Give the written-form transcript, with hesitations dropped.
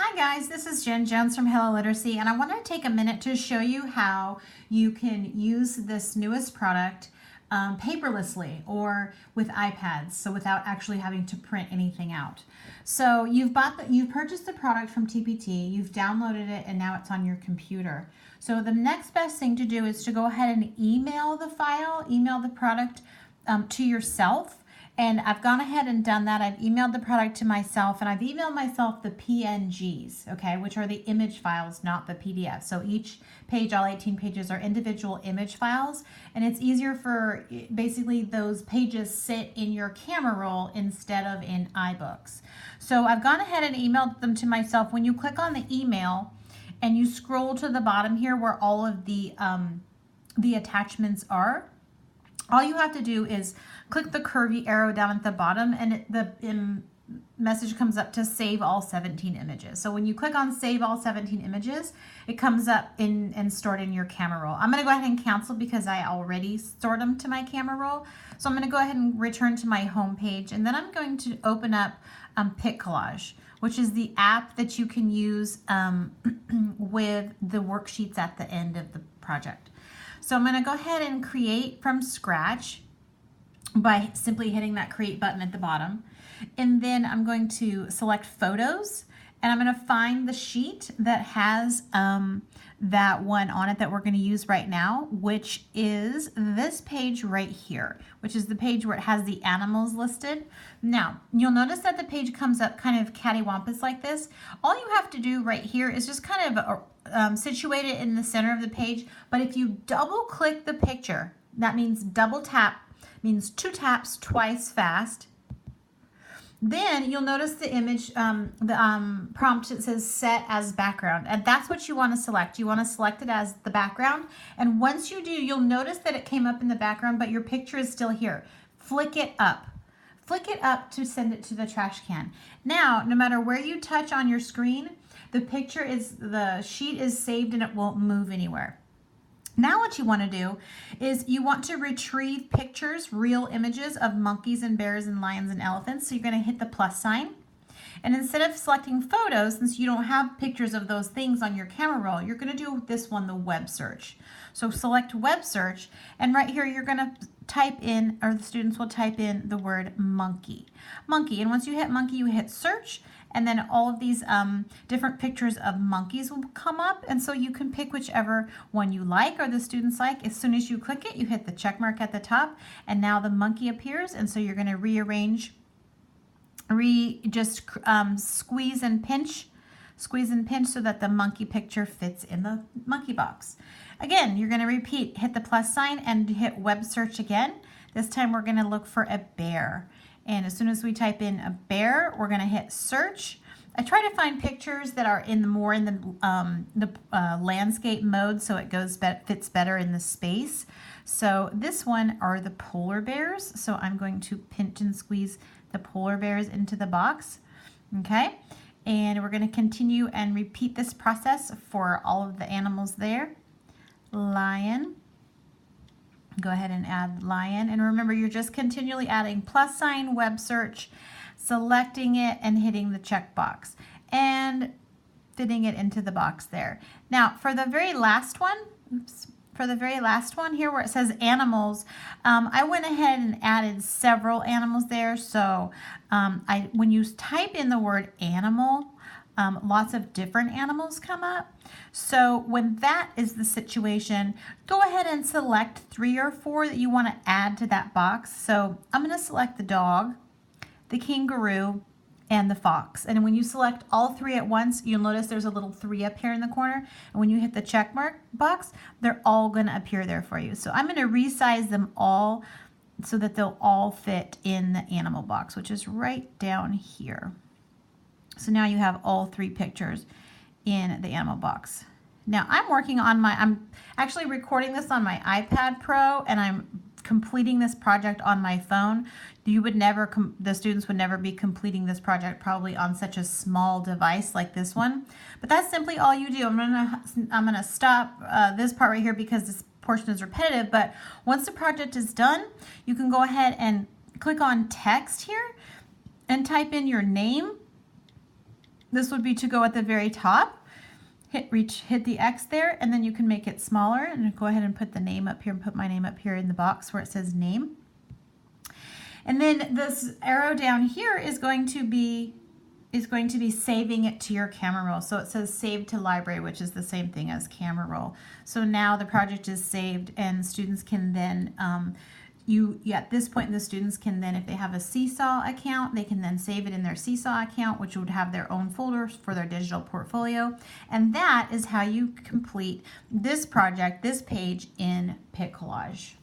Hi guys, this is Jen Jones from Hello Literacy, and I want to take a minute to show you how you can use this newest product paperlessly or with iPads, so without actually having to print anything out. So you've purchased the product from TPT, you've downloaded it, and now it's on your computer. So the next best thing to do is to go ahead and email the product to yourself. And I've gone ahead and done that. I've emailed the product to myself, and I've emailed myself the PNGs, okay, which are the image files, not the PDF. So each page, all 18 pages, are individual image files, and it's easier for basically those pages sit in your camera roll instead of in iBooks. So I've gone ahead and emailed them to myself. When you click on the email and you scroll to the bottom here where all of the attachments are, all you have to do is click the curvy arrow down at the bottom, and the message comes up to save all 17 images. So when you click on save all 17 images, it comes up and stored in your camera roll. I'm going to go ahead and cancel because I already stored them to my camera roll. So I'm going to go ahead and return to my home page, and then I'm going to open up PicCollage, which is the app that you can use with the worksheets at the end of the project. So I'm going to go ahead and create from scratch by simply hitting that create button at the bottom. And then I'm going to select photos, and I'm going to find the sheet that has that one on it that we're going to use right now, which is this page right here, which is the page where it has the animals listed. Now, you'll notice that the page comes up kind of cattywampus like this. All you have to do right here is just kind of situate it in the center of the page. But if you double click the picture, that means double tap, means 2 taps twice fast. Then you'll notice the image, prompt, it says set as background, and that's what you want to select. You want to select it as the background, and once you do, you'll notice that it came up in the background, but your picture is still here. Flick it up. Flick it up to send it to the trash can. Now, no matter where you touch on your screen, the sheet is saved and it won't move anywhere. Now what you want to do is you want to retrieve pictures, real images of monkeys and bears and lions and elephants. So you're going to hit the plus sign. And instead of selecting photos, since you don't have pictures of those things on your camera roll, you're going to do this one, the web search. So select web search, and right here you're going to type in, or the students will type in the word monkey. Monkey, and once you hit monkey, you hit search, and then all of these different pictures of monkeys will come up, and so you can pick whichever one you like or the students like. As soon as you click it, you hit the check mark at the top, and now the monkey appears, and so you're going to rearrange, squeeze and pinch so that the monkey picture fits in the monkey box. Again, you're going to repeat, hit the plus sign and hit web search again. This time we're going to look for a bear. And as soon as we type in a bear, we're going to hit search. I try to find pictures that are more in the landscape mode, so it fits better in the space. So this one are the polar bears. So I'm going to pinch and squeeze the polar bears into the box. Okay, and we're going to continue and repeat this process for all of the animals there. Lion. Go ahead and add lion, and remember, you're just continually adding plus sign, web search, selecting it and hitting the check box and fitting it into the box there. Now for the very last one, here where it says animals, I went ahead and added several animals there. So when you type in the word animal, lots of different animals come up. So when that is the situation, go ahead and select 3 or 4 that you want to add to that box. So I'm going to select the dog, the kangaroo, and the fox. And when you select all 3 at once, you'll notice there's a little 3 up here in the corner. And when you hit the check mark box, they're all going to appear there for you. So I'm going to resize them all so that they'll all fit in the animal box, which is right down here. So now you have all 3 pictures in the animal box. Now I'm actually recording this on my iPad Pro, and I'm completing this project on my phone. The students would never be completing this project probably on such a small device like this one. But that's simply all you do. I'm gonna stop this part right here because this portion is repetitive, but once the project is done, you can go ahead and click on text here and type in your name This would be to go at the very top, hit the X there, and then you can make it smaller and go ahead and put the name up here and put my name up here in the box where it says name. And then this arrow down here is going to be saving it to your camera roll. So it says save to library, which is the same thing as camera roll. So now the project is saved, and students can then at this point, the students can then, if they have a Seesaw account, they can then save it in their Seesaw account, which would have their own folders for their digital portfolio. And that is how you complete this project, this page in PicCollage.